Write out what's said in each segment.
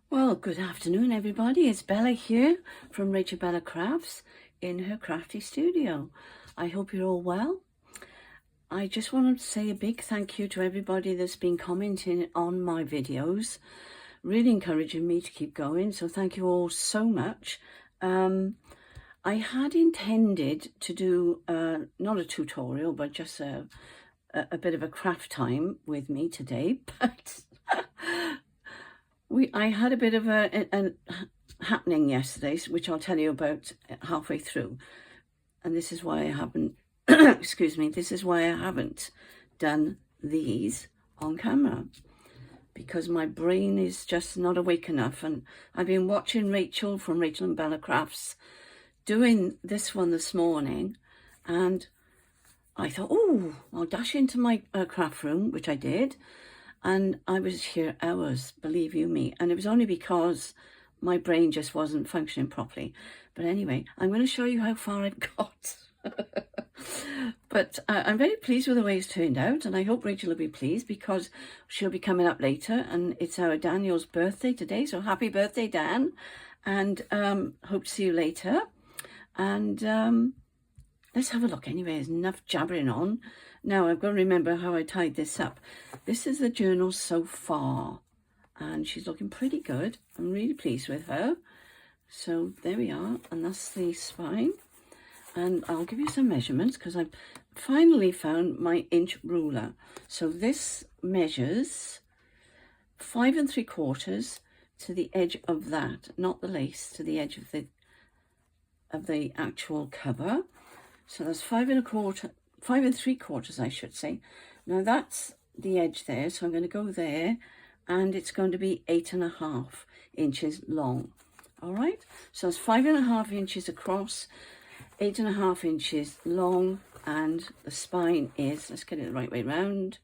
Well, good afternoon, everybody. It's Bella here from RachandBellaCrafts in her Crafty studio. I hope you're all well. I just wanted to say a big thank you to everybody that's been commenting on my videos, really encouraging me to keep going. So thank you all so much. I had intended to do not a tutorial, but just a bit of a craft time with me today, but I had a bit of a happening yesterday, which I'll tell you about halfway through. And this is why I haven't, excuse me, this is why I haven't done these on camera. Because my brain is just not awake enough. And I've been watching Rachel from RachandBellaCrafts doing this one this morning. And I thought, oh, I'll dash into my craft room, which I did. And I was here hours, believe you me. And it was only because my brain just wasn't functioning properly. But anyway, I'm going to show you how far I've got. But I'm very pleased with the way it's turned out. And I hope Rachel will be pleased because she'll be coming up later. And it's our Daniel's birthday today. So happy birthday, Dan. And hope to see you later. And let's have a look anyway. There's enough jabbering on. Now, I've got to remember how I tied this up. This is the journal so far. And she's looking pretty good. I'm really pleased with her. So there we are. And that's the spine. And I'll give you some measurements because I've finally found my inch ruler. So this measures 5 3/4 to the edge of that, not the lace, to the edge of the actual cover. So that's 5 3/4, I should say. Now that's the edge there, so I'm going to go there, and it's going to be 8.5 inches long. All right, so it's 5.5 inches across, 8.5 inches long, and the spine is, let's get it the right way round,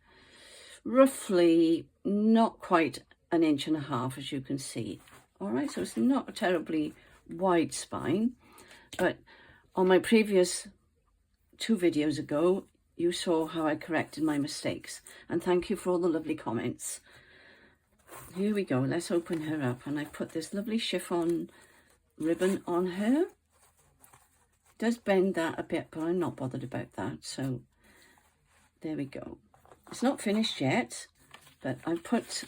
roughly not quite 1.5 inches, as you can see. All right, so it's not a terribly wide spine, but on my previous 2 videos ago, you saw how I corrected my mistakes. And thank you for all the lovely comments. Here we go. Let's open her up. And I put this lovely chiffon ribbon on her. It does bend that a bit, but I'm not bothered about that. So there we go. It's not finished yet, but I've put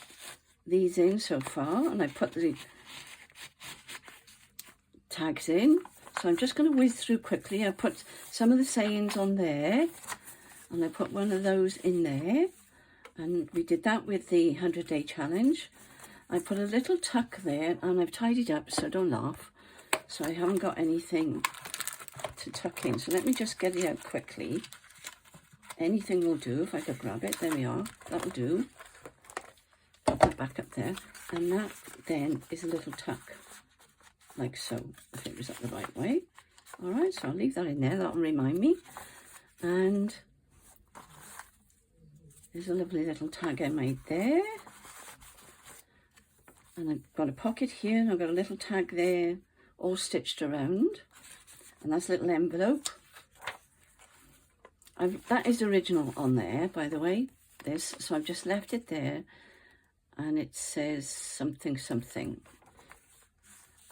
these in so far. And I put the tags in. So I'm just going to whiz through quickly. I put some of the sayings on there, and I put one of those in there, and we did that with the 100-day challenge. I put a little tuck there, and I've tidied up, so don't laugh. So I haven't got anything to tuck in. So let me just get it out quickly. Anything will do. If I could grab it, there we are. That'll do. Put that back up there, and that then is a little tuck. Like so, if it was up the right way. All right, so I'll leave that in there. That'll remind me. And there's a lovely little tag I made there. And I've got a pocket here, and I've got a little tag there, all stitched around. And that's a little envelope. That is original on there, by the way, this. So I've just left it there. And it says something, something.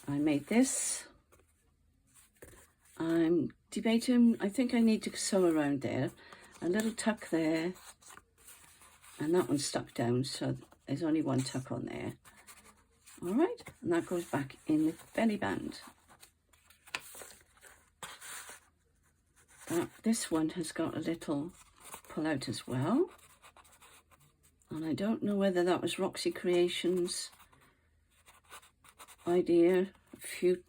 I made this. I'm debating, I think I need to sew around there. A little tuck there. And that one's stuck down, so there's only one tuck on there. All right, and that goes back in the belly band. This one has got a little pull out as well. And I don't know whether that was Roxy Creations' idea a few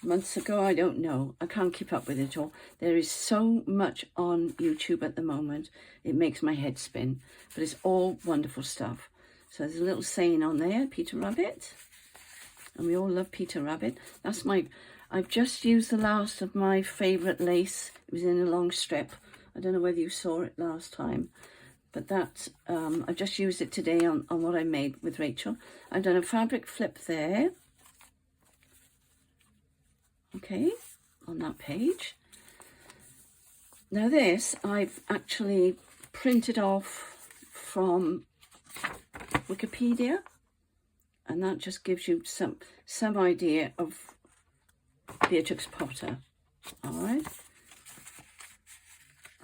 months ago. I don't know. I can't keep up with it all. There is so much on YouTube at the moment. It makes my head spin. But it's all wonderful stuff. So there's a little saying on there, Peter Rabbit. And we all love Peter Rabbit. That's I've just used the last of my favourite lace. It was in a long strip. I don't know whether you saw it last time. But that, I've just used it today on what I made with Rachel. I've done a fabric flip there. Okay, on that page. Now this, I've actually printed off from Wikipedia. And that just gives you some idea of Beatrix Potter. All right.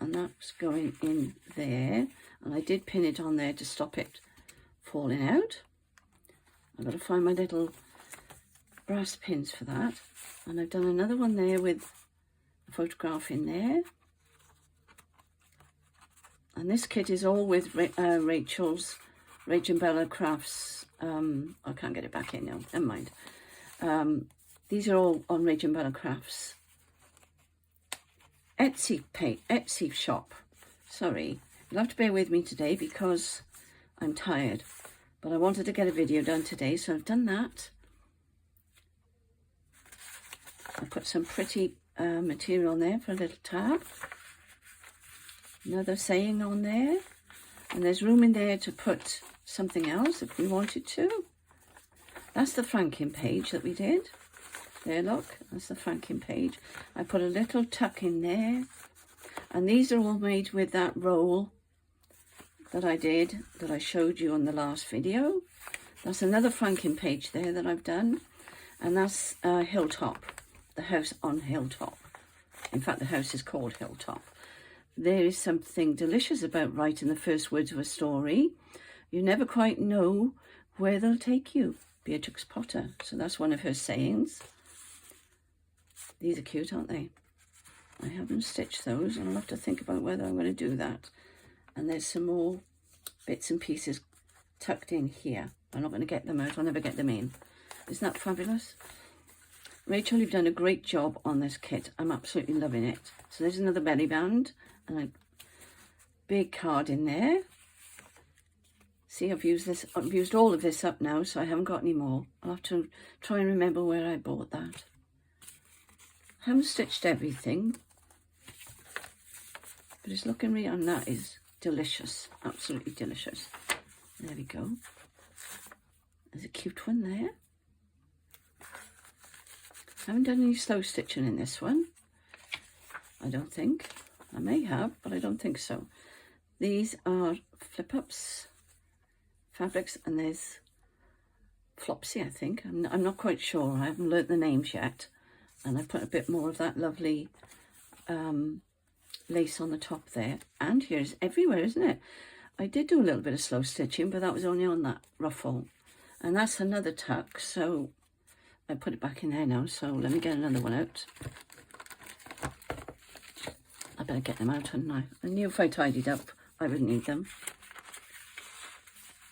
And that's going in there. And I did pin it on there to stop it falling out. I've got to find my little brass pins for that. And I've done another one there with a photograph in there. And this kit is all with RachandBellaCrafts. I can't get it back in now, never mind. These are all on RachandBellaCrafts Etsy shop. Sorry, you'll have to bear with me today because I'm tired. But I wanted to get a video done today, so I've done that. I put some pretty material on there for a little tab. Another saying on there. And there's room in there to put something else if we wanted to. That's the franking page that we did. There, look, that's the franking page. I put a little tuck in there. And these are all made with that roll that I did, that I showed you on the last video. That's another franking page there that I've done. And that's Hilltop, the house on Hilltop. In fact, the house is called Hilltop. There is something delicious about writing the first words of a story. You never quite know where they'll take you. Beatrix Potter. So that's one of her sayings. These are cute, aren't they? I haven't stitched those, and I'll have to think about whether I'm going to do that. And there's some more bits and pieces tucked in here. I'm not going to get them out. I'll never get them in. Isn't that fabulous? Rachel, you've done a great job on this kit. I'm absolutely loving it. So there's another belly band and a big card in there. See, I've used all of this up now, so I haven't got any more. I'll have to try and remember where I bought that. I haven't stitched everything, but it's looking really, and that is delicious, absolutely delicious. There we go. There's a cute one there. I haven't done any slow stitching in this one. I don't think. I may have, but I don't think so. These are flip-ups fabrics, and there's Flopsy, I think. I'm not quite sure. I haven't learnt the names yet. And I put a bit more of that lovely lace on the top there. And here's everywhere, isn't it? I did do a little bit of slow stitching, but that was only on that ruffle. And that's another tuck, so I put it back in there now. So let me get another one out. I better get them out, hadn't I? I knew if I tidied up, I would need them.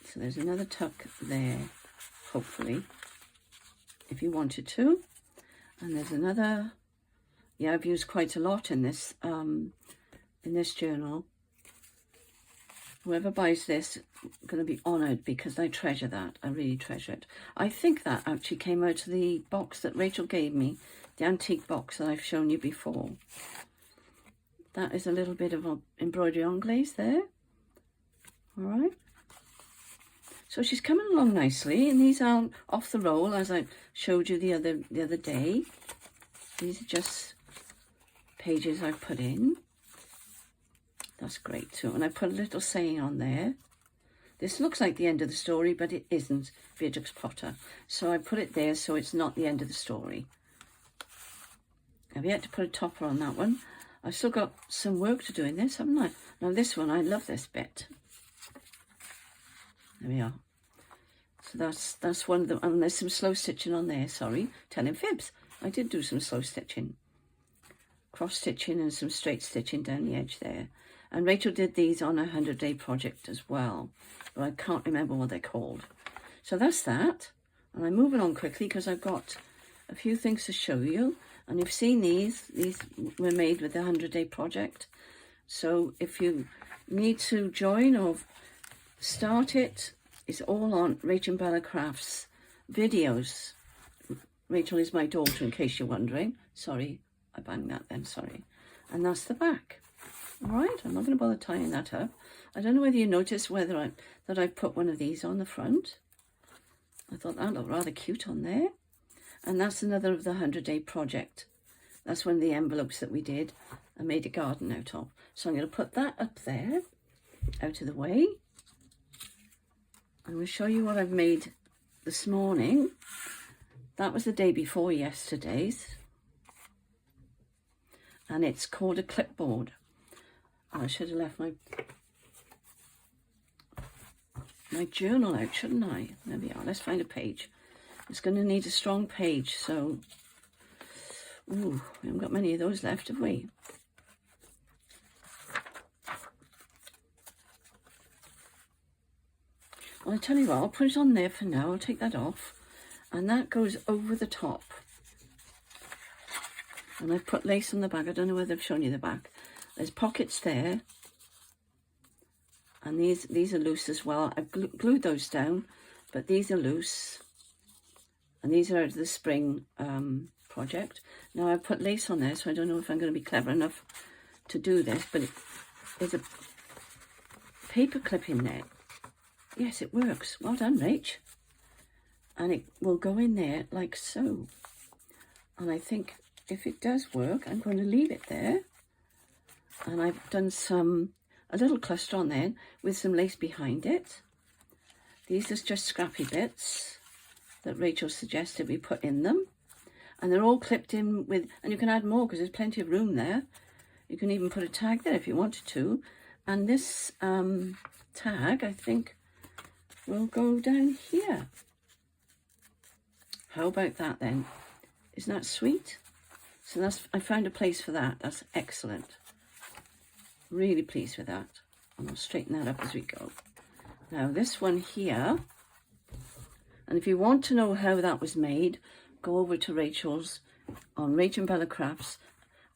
So there's another tuck there, hopefully, if you wanted to. And there's another, yeah, I've used quite a lot in this journal. Whoever buys this, I'm going to be honoured because I treasure that. I really treasure it. I think that actually came out of the box that Rachel gave me, the antique box that I've shown you before. That is a little bit of an embroidery anglaise there. All right. So she's coming along nicely, and these aren't off the roll as I showed you the other day. These are just pages I've put in. That's great too. And I put a little saying on there. This looks like the end of the story, but it isn't, Beatrix Potter. So I put it there so it's not the end of the story. I've yet to put a topper on that one. I've still got some work to do in this, haven't I? Now this one, I love this bit. There we are. So that's one of them. And there's some slow stitching on there, sorry. Telling fibs. I did do some slow stitching. Cross stitching and some straight stitching down the edge there. And Rachel did these on a 100-day project as well. But I can't remember what they're called. So that's that. And I'm moving on quickly because I've got a few things to show you. And you've seen these. These were made with the 100-day project. So if you need to join or start it, it's all on RachandBellaCrafts videos. Rachel is my daughter, in case you're wondering. Sorry, I banged that then, sorry. And that's the back. All right, I'm not going to bother tying that up. I don't know whether you noticed that I put one of these on the front. I thought that looked rather cute on there. And that's another of the 100-day project. That's one of the envelopes that we did and made a garden out of. So I'm going to put that up there, out of the way. I'm going to show you what I've made this morning. That was the day before yesterday's. And it's called a clipboard. I should have left my journal out, shouldn't I? There we are. Let's find a page. It's going to need a strong page, so... Ooh, we haven't got many of those left, have we? Well, I'll tell you what, I'll put it on there for now. I'll take that off. And that goes over the top. And I've put lace on the back. I don't know whether I've shown you the back. There's pockets there. And these are loose as well. I've glued those down, but these are loose. And these are out of the spring project. Now I've put lace on there, so I don't know if I'm going to be clever enough to do this, but there's a paper clip in there. Yes, it works. Well done, Rach. And it will go in there like so. And I think if it does work, I'm going to leave it there. And I've done a little cluster on there with some lace behind it. These are just scrappy bits that Rachel suggested we put in them. And they're all clipped in with, and you can add more because there's plenty of room there. You can even put a tag there if you wanted to. And this tag, I think, will go down here. How about that then? Isn't that sweet? So I found a place for that. That's excellent. Really pleased with that. And I'll straighten that up as we go. Now this one here, and if you want to know how that was made, go over to Rachel's on RachandBellaCrafts,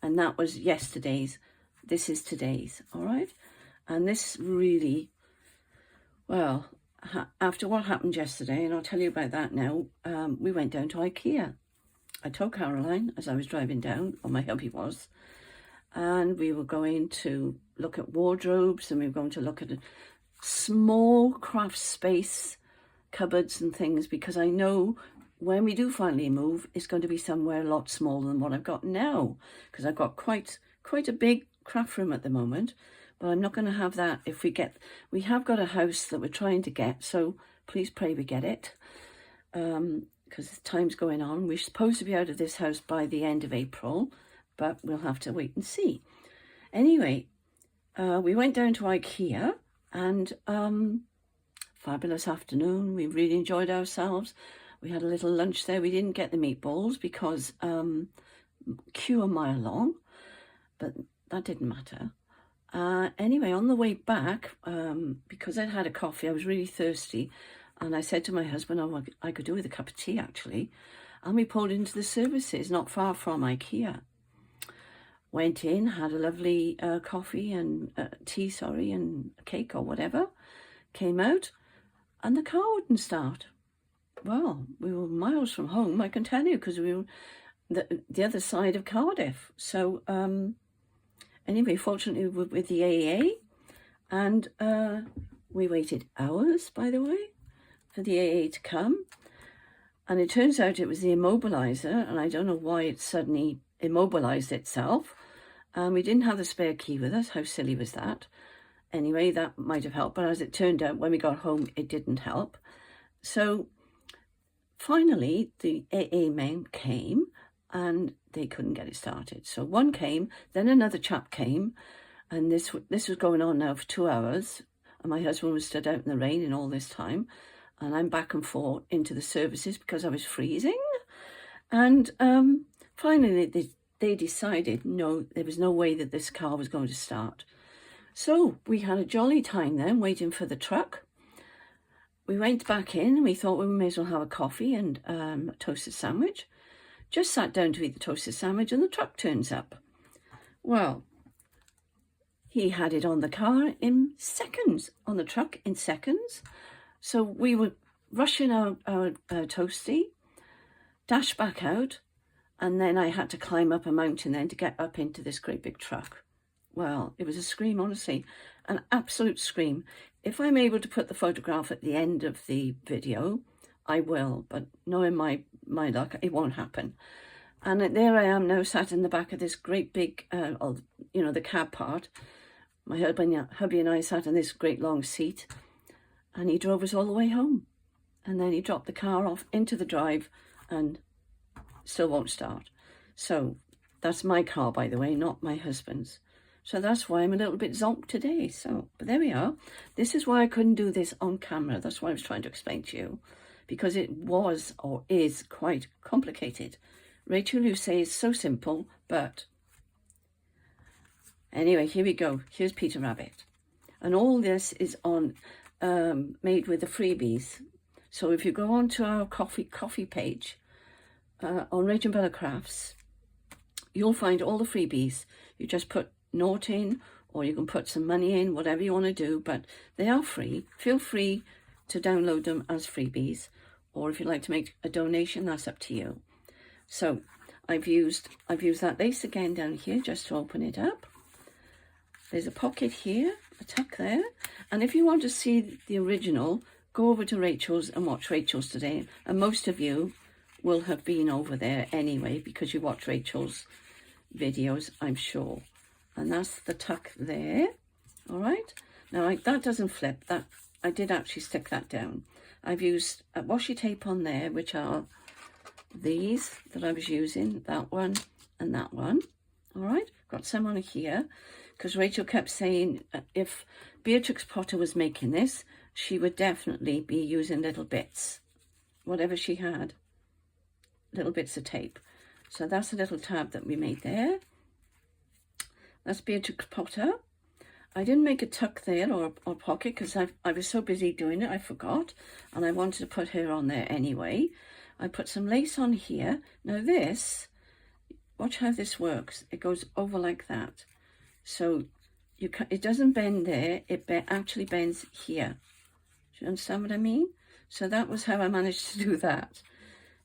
and that was yesterday's. This is today's, all right? And this really, well, after what happened yesterday, and I'll tell you about that now, we went down to IKEA. I told Caroline as I was driving down, or my hubby was, and we were going to look at wardrobes, and we were going to look at a small craft space, cupboards and things, because I know when we do finally move, it's going to be somewhere a lot smaller than what I've got now, because I've got quite a big craft room at the moment. But I'm not going to have that if we have got a house that we're trying to get, so please pray we get it, because time's going on. We're supposed to be out of this house by the end of April, but we'll have to wait and see. Anyway, we went down to IKEA, and fabulous afternoon. We really enjoyed ourselves. We had a little lunch there. We didn't get the meatballs because queue a mile long, but that didn't matter. Anyway, on the way back, because I'd had a coffee, I was really thirsty, and I said to my husband, oh, I could do with a cup of tea, actually. And we pulled into the services, not far from IKEA. Went in, had a lovely coffee and tea, and a cake or whatever. Came out, and the car wouldn't start. Well, we were miles from home, I can tell you, because we were the other side of Cardiff. So, anyway, fortunately, we were with the AA, and we waited hours, by the way, for the AA to come. And it turns out it was the immobiliser, and I don't know why it suddenly immobilised itself. We didn't have the spare key with us. How silly was that? Anyway, that might have helped, but as it turned out, when we got home, it didn't help. So finally, the AA men came, and they couldn't get it started. So one came, then another chap came, and this was going on now for 2 hours, and my husband was stood out in the rain in all this time, and I'm back and forth into the services because I was freezing. And finally, they decided, no, there was no way that this car was going to start. So we had a jolly time then, waiting for the truck. We went back in, and we thought we may as well have a coffee and a toasted sandwich. Just sat down to eat the toasted sandwich, and the truck turns up. Well, he had it on the car in seconds, on the truck in seconds. So we were rushing our toasty, dashed back out, and then I had to climb up a mountain then to get up into this great big truck. Well, it was a scream, honestly, an absolute scream. If I'm able to put the photograph at the end of the video, I will, but knowing my luck, it won't happen. And there I am now, sat in the back of this great big, the cab part. My hubby and I sat in this great long seat, and he drove us all the way home. and then he dropped the car off into the drive and still won't start. So that's my car, by the way, not my husband's. So that's why I'm a little bit zonked today. So, but there we are. This is why I couldn't do this on camera. That's what I was trying to explain to you, because it was or is quite complicated. Rachel, you say it's so simple, but anyway, here we go. Here's Peter Rabbit. And all this is on made with the freebies. So if you go on to our coffee page on RachandBellaCrafts, you'll find all the freebies. You just put note in, or you can put some money in, whatever you want to do, but they are free. Feel free to download them as freebies, or if you'd like to make a donation, that's up to you. So I've used that lace again down here just to open it up. There's a pocket here, a tuck there, and if you want to see the original, go over to Rachel's and watch Rachel's today. And most of you will have been over there anyway, because you watch Rachel's videos, I'm sure. And that's the tuck there. All right, now that doesn't flip. That I did actually stick that down. I've used a washi tape on there, which are these that I was using, that one and that one. All right, got some on here because Rachel kept saying if Beatrix Potter was making this, she would definitely be using little bits, whatever she had, little bits of tape. So that's a little tab that we made there. That's Beatrix Potter. I didn't make a tuck there or pocket because I was so busy doing it, I forgot. And I wanted to put her on there anyway. I put some lace on here. Now this, watch how this works. It goes over like that. So it doesn't bend there. It actually bends here. Do you understand what I mean? So that was how I managed to do that.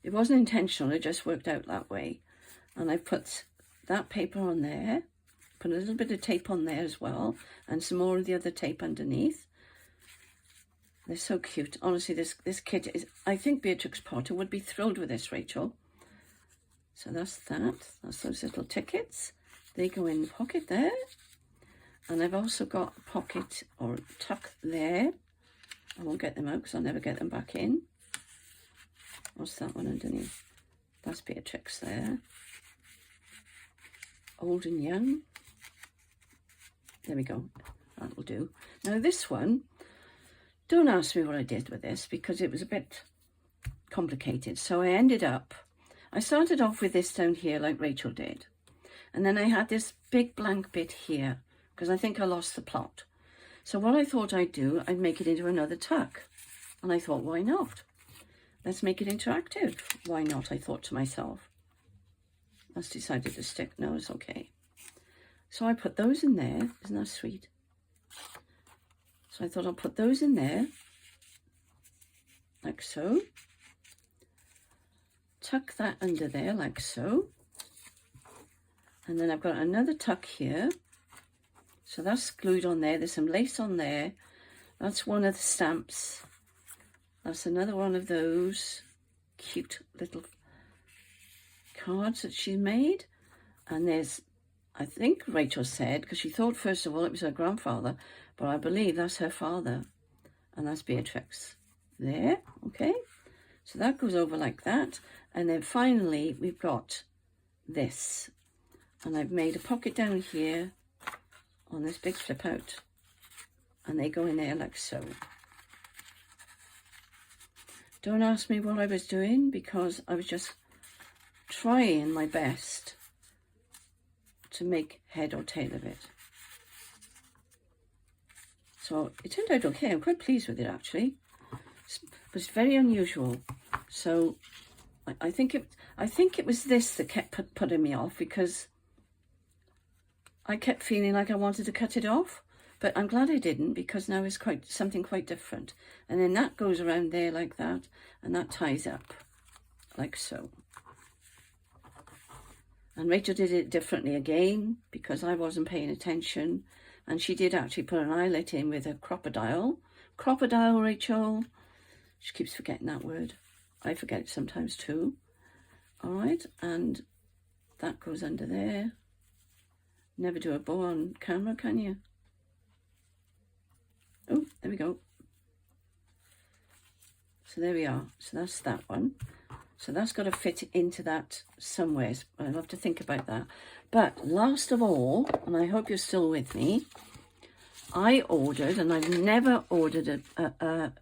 It wasn't intentional. It just worked out that way. And I put that paper on there. Put a little bit of tape on there as well, and some more of the other tape underneath. They're so cute. Honestly, this kit is, I think Beatrix Potter would be thrilled with this, Rachel. So that's that. That's those little tickets. They go in the pocket there. And I've also got a pocket or tuck there. I won't get them out because I'll never get them back in. What's that one underneath? That's Beatrix there. Old and young. There we go, that'll do. Now this one, don't ask me what I did with this because it was a bit complicated. So I started off with this down here like Rachel did. And then I had this big blank bit here because I think I lost the plot. So what I thought I'd do, I'd make it into another tuck. And I thought, why not? Let's make it interactive. Why not, I thought to myself. That's decided to stick. No, it's okay. So I put those in there. Isn't that sweet? So I thought I'll put those in there, like so. Tuck that under there, like so. And then I've got another tuck here. So that's glued on there. There's some lace on there. That's one of the stamps. That's another one of those cute little cards that she made. And there's, I think Rachel said, because she thought first of all it was her grandfather, but I believe that's her father. And that's Beatrix there, okay? So that goes over like that. And then finally we've got this. And I've made a pocket down here on this big flip out. And they go in there like so. Don't ask me what I was doing because I was just trying my best to make head or tail of it. So it turned out okay. I'm quite pleased with it actually. But it's very unusual. So I think it was this that kept putting me off because I kept feeling like I wanted to cut it off. But I'm glad I didn't because now it's something quite different. And then that goes around there like that and that ties up like so. And Rachel did it differently again because I wasn't paying attention. And she did actually put an eyelet in with a crocodile. Crocodile, Rachel. She keeps forgetting that word. I forget it sometimes too. All right, and that goes under there. Never do a bow on camera, can you? Oh, there we go. So there we are. So that's that one. So that's got to fit into that somewhere. I'll have to think about that. But last of all, and I hope you're still with me, I ordered, and I've never ordered a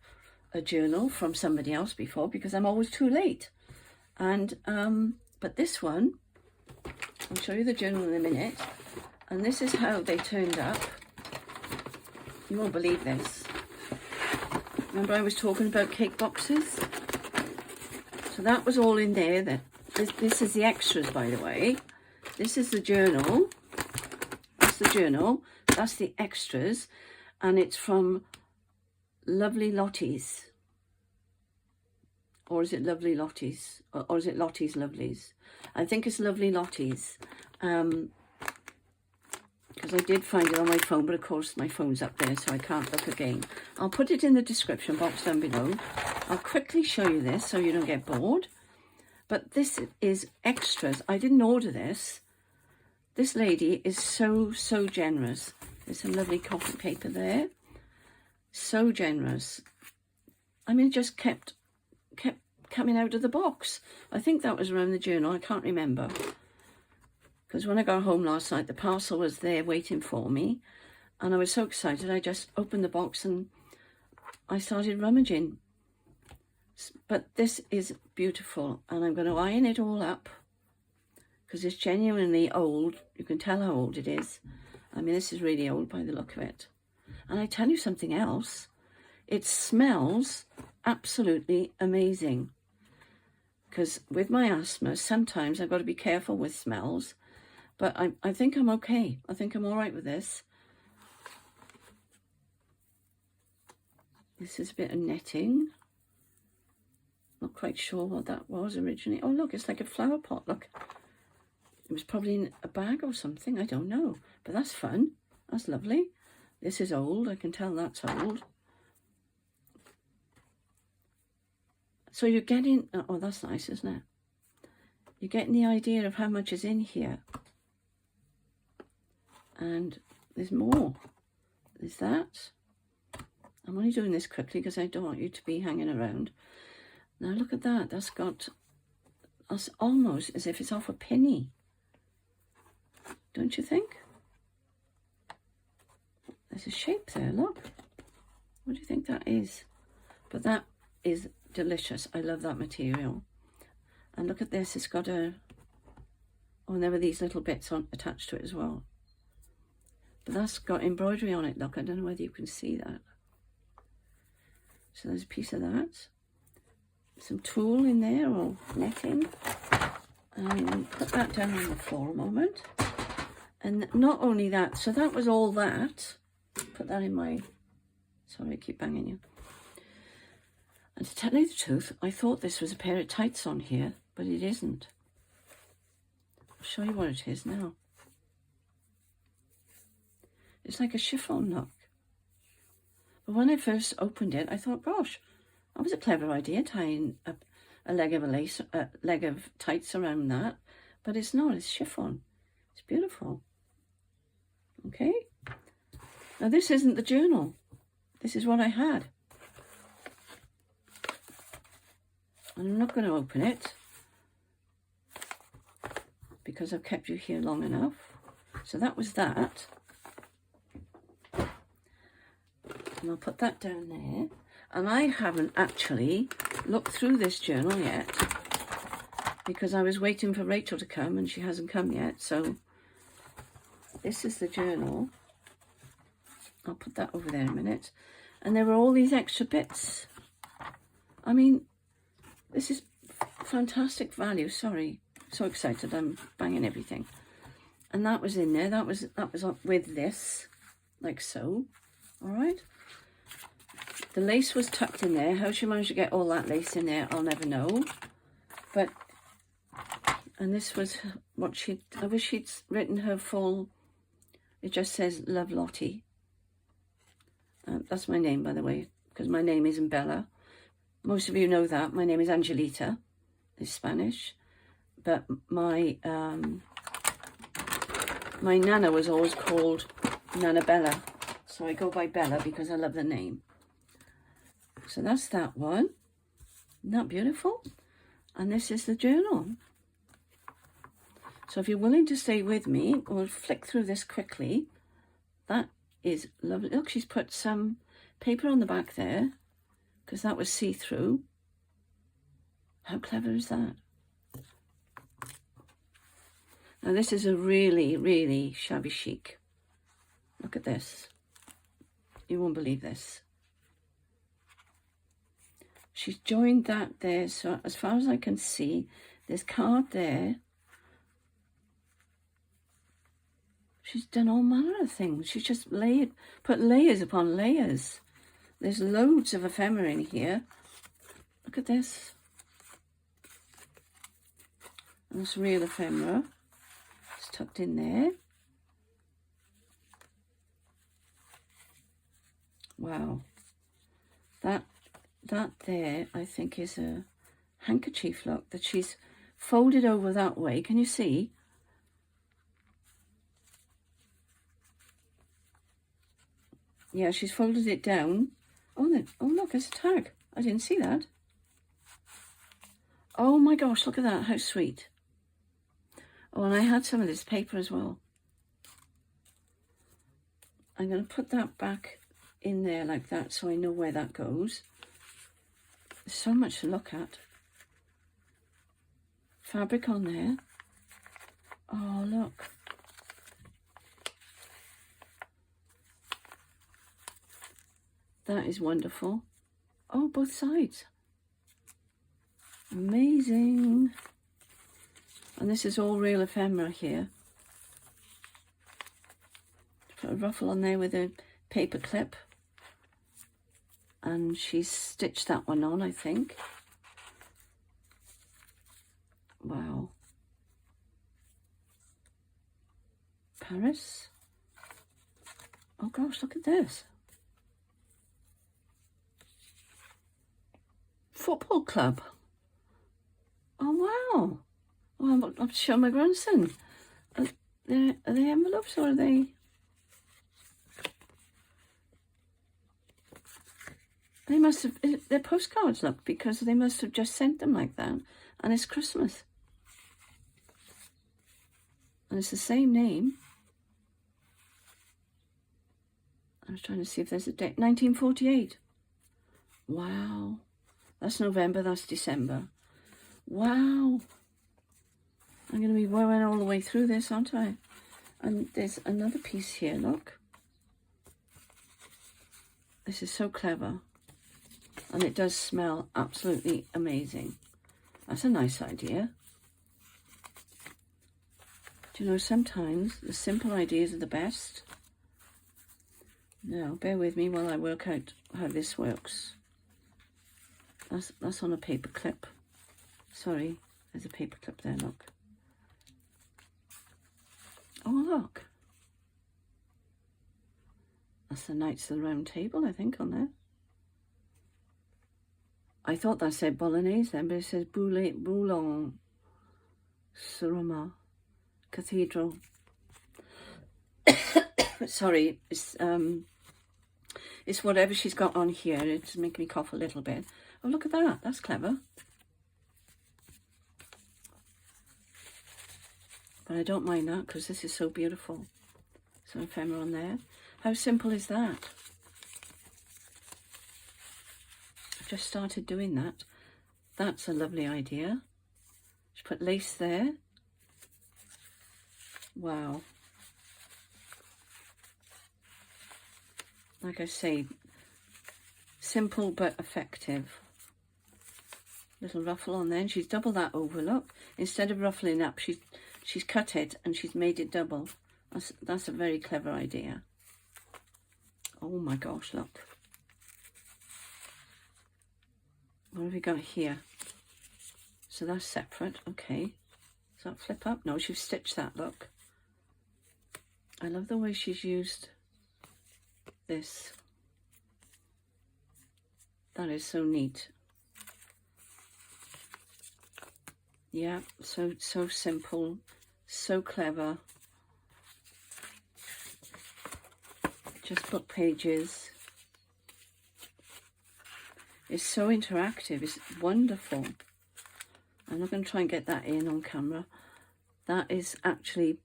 journal from somebody else before because I'm always too late. And but this one, I'll show you the journal in a minute. And this is how they turned up. You won't believe this. Remember I was talking about cake boxes? So that was all in there. This is the extras, by the way. This is the journal. That's the journal. That's the extras. And it's from Lovely Lotties. Or is it Lovely Lotties? Or is it Lotties Lovelies? I think it's Lovely Lotties. Because I did find it on my phone, but of course my phone's up there, so I can't look again. I'll put it in the description box down below. I'll quickly show you this so you don't get bored. But this is extras. I didn't order this. This lady is so generous. There's some lovely copy paper there. So generous. I mean, it just kept coming out of the box. I think that was around the journal. I can't remember. Because when I got home last night, the parcel was there waiting for me. And I was so excited, I just opened the box and I started rummaging. But this is beautiful. And I'm going to iron it all up. Because it's genuinely old. You can tell how old it is. I mean, this is really old by the look of it. And I tell you something else. It smells absolutely amazing. Because with my asthma, sometimes I've got to be careful with smells. But I think I'm okay. I think I'm all right with this. This is a bit of netting. Not quite sure what that was originally. Oh, look, it's like a flower pot. Look. It was probably in a bag or something. I don't know. But that's fun. That's lovely. This is old. I can tell that's old. So you're getting... Oh, that's nice, isn't it? You're getting the idea of how much is in here. And there's more. There's that. I'm only doing this quickly because I don't want you to be hanging around. Now look at that. That's almost as if it's off a penny. Don't you think? There's a shape there, look. What do you think that is? But that is delicious. I love that material. And look at this. It's got a... Oh, and there were these little bits attached to it as well. But that's got embroidery on it, look. I don't know whether you can see that. So there's a piece of that. Some tulle in there, or netting. And put that down on the floor a moment. And not only that, so that was all that. Put that in my... Sorry, I keep banging you. And to tell you the truth, I thought this was a pair of tights on here, but it isn't. I'll show you what it is now. It's like a chiffon look. But when I first opened it, I thought, gosh, that was a clever idea, tying a leg of tights around that. But it's not, it's chiffon. It's beautiful. Okay. Now this isn't the journal. This is what I had. And I'm not going to open it because I've kept you here long enough. So that was that. And I'll put that down there. And I haven't actually looked through this journal yet because I was waiting for Rachel to come and she hasn't come yet. So this is the journal. I'll put that over there in a minute. And there were all these extra bits. I mean, this is fantastic value. Sorry, so excited. I'm banging everything. And that was in there. That was with this, like so. All right. The lace was tucked in there. How she managed to get all that lace in there, I'll never know. But, and this was what I wish she'd written her full, it just says Love Lottie. That's my name, by the way, because my name isn't Bella. Most of you know that. My name is Angelita. It's Spanish. But my nana was always called Nana Bella. So I go by Bella because I love the name. So that's that one. Isn't that beautiful? And this is the journal. So if you're willing to stay with me, we'll flick through this quickly. That is lovely. Look, she's put some paper on the back there because that was see-through. How clever is that? Now this is a really, really shabby chic. Look at this. You won't believe this. She's joined that there, so as far as I can see, there's card there. She's done all manner of things. She's just put layers upon layers. There's loads of ephemera in here. Look at this. And it's real ephemera. It's tucked in there. Wow. That there, I think, is a handkerchief, look, that she's folded over that way. Can you see? Yeah, she's folded it down. Oh, look, it's a tag. I didn't see that. Oh my gosh, look at that. How sweet. Oh, and I had some of this paper as well. I'm going to put that back in there like that so I know where that goes. There's so much to look at. Fabric on there. Oh, look. That is wonderful. Oh, both sides. Amazing. And this is all real ephemera here. Put a ruffle on there with a paper clip. And she's stitched that one on, I think. Wow. Paris. Oh gosh, look at this. Football club. Oh wow. Well, I'm showing my grandson. Are they envelopes or are they? They must have, they're postcards, look, because they must have just sent them like that. And it's Christmas. And it's the same name. I was trying to see if there's a date. 1948. Wow. That's November, that's December. Wow. I'm going to be wearing all the way through this, aren't I? And there's another piece here, look. This is so clever. And it does smell absolutely amazing. That's a nice idea. Do you know, sometimes the simple ideas are the best. Now, bear with me while I work out how this works. That's on a paper clip. Sorry, there's a paper clip there, look. Oh, look. That's the Knights of the Round Table, I think, on there. I thought that said Bolognese then, but it says Boulogne, Surama, Cathedral. Sorry, it's whatever she's got on here. It's making me cough a little bit. Oh, look at that. That's clever. But I don't mind that because this is so beautiful. So ephemera on there. How simple is that? I've just started doing that. That's a lovely idea. Just put lace there. Wow. Like I say, simple but effective. Little ruffle on there, and she's doubled that over, look. Instead of ruffling up, she's cut it and she's made it double. That's a very clever idea. Oh my gosh, look. What have we got here? So that's separate, okay. Does that flip up? No, she's stitched that, look. I love the way she's used this. That is so neat. Yeah, so simple, so clever. Just book pages. It's so interactive. It's wonderful. I'm not going to try and get that in on camera. That is actually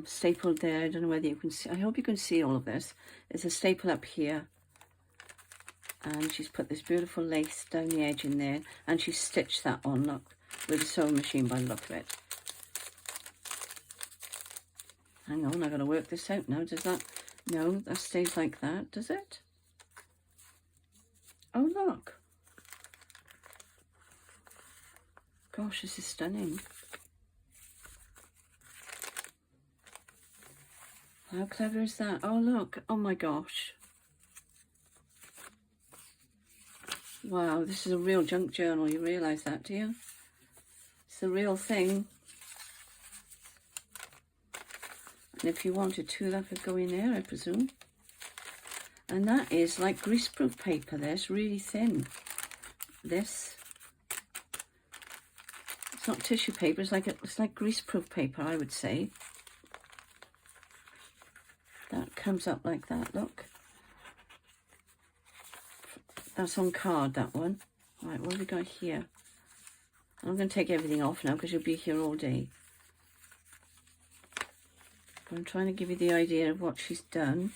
stapled there. I don't know whether you can see. I hope you can see all of this. There's a staple up here. And she's put this beautiful lace down the edge in there. And she's stitched that on, look, with a sewing machine by the look of it. Hang on, I've got to work this out now. Does that... No, that stays like that, does it? Oh, look. Gosh, this is stunning. How clever is that? Oh, look. Oh, my gosh. Wow, this is a real junk journal. You realise that, do you? It's the real thing. And if you wanted to, that could go in there, I presume. And that is like greaseproof paper. This really thin. This. It's not tissue paper. It's like greaseproof paper, I would say. That comes up like that. Look. That's on card, that one. Right, what have we got here? I'm going to take everything off now because you'll be here all day. But I'm trying to give you the idea of what she's done.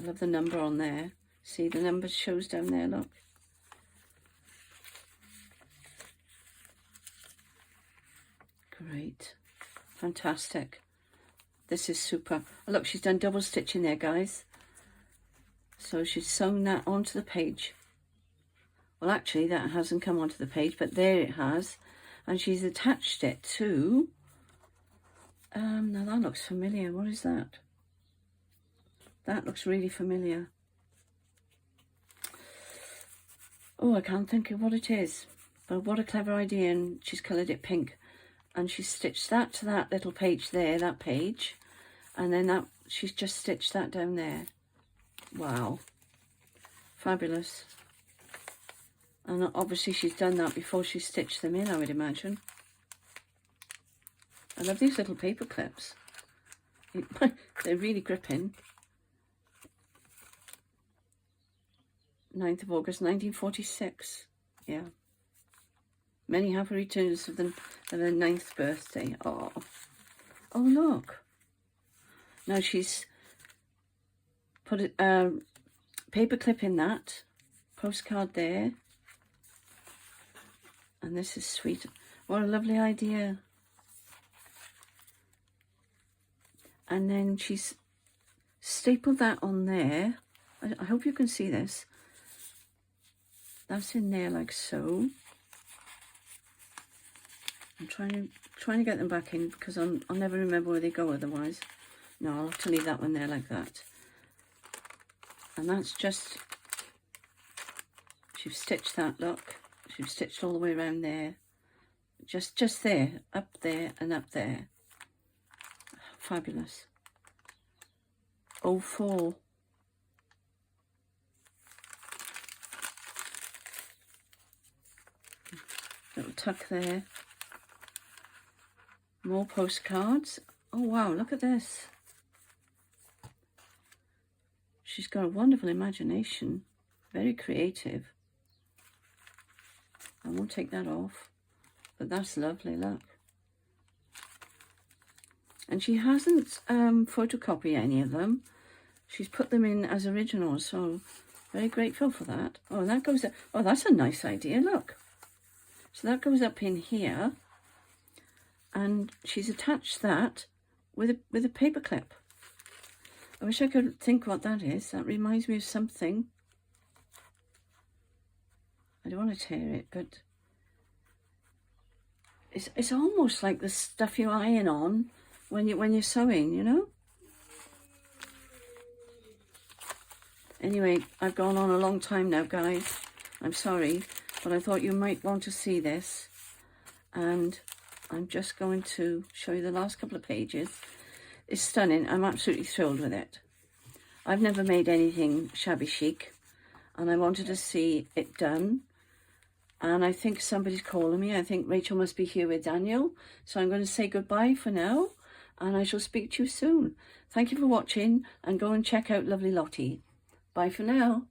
I love the number on there. See, the number shows down there, look. Great. Fantastic. This is super. Oh, look, she's done double stitching there, guys. So she's sewn that onto the page. Well, actually, that hasn't come onto the page, but there it has. And she's attached it to... now that looks familiar. What is that? That looks really familiar. Oh, I can't think of what it is. But what a clever idea. And she's coloured it pink. And she's stitched that to that little page there, that page. And then that she's just stitched that down there. Wow. Fabulous. And obviously she's done that before she stitched them in, I would imagine. I love these little paper clips. They're really gripping. 9th of August, 1946. Yeah. Many happy returns of the 9th birthday. Oh, look. Now she's put a paper clip in that. Postcard there. And this is sweet. What a lovely idea. And then she's stapled that on there. I hope you can see this. That's in there like so. I'm trying to get them back in because I'll never remember where they go otherwise. No, I'll have to leave that one there like that. And that's just, she's stitched that, look. She's stitched all the way around there. Just there, up there and up there. Fabulous. 04. Little tuck there. More postcards. Oh wow, look at this. She's got a wonderful imagination. Very creative. I won't take that off. But that's lovely, look. And she hasn't photocopied any of them. She's put them in as originals, so very grateful for that. Oh, that goes up. Oh, that's a nice idea, look. So that goes up in here. And she's attached that with a paper clip. I wish I could think what that is. That reminds me of something. I don't want to tear it, but it's almost like the stuff you iron on when you're sewing, you know. Anyway, I've gone on a long time now, guys. I'm sorry, but I thought you might want to see this, and I'm just going to show you the last couple of pages. It's stunning. I'm absolutely thrilled with it. I've never made anything shabby chic, and I wanted to see it done. And I think somebody's calling me. I think Rachel must be here with Daniel. So I'm going to say goodbye for now. and I shall speak to you soon. Thank you for watching, and go and check out Lovely Lottie. Bye for now.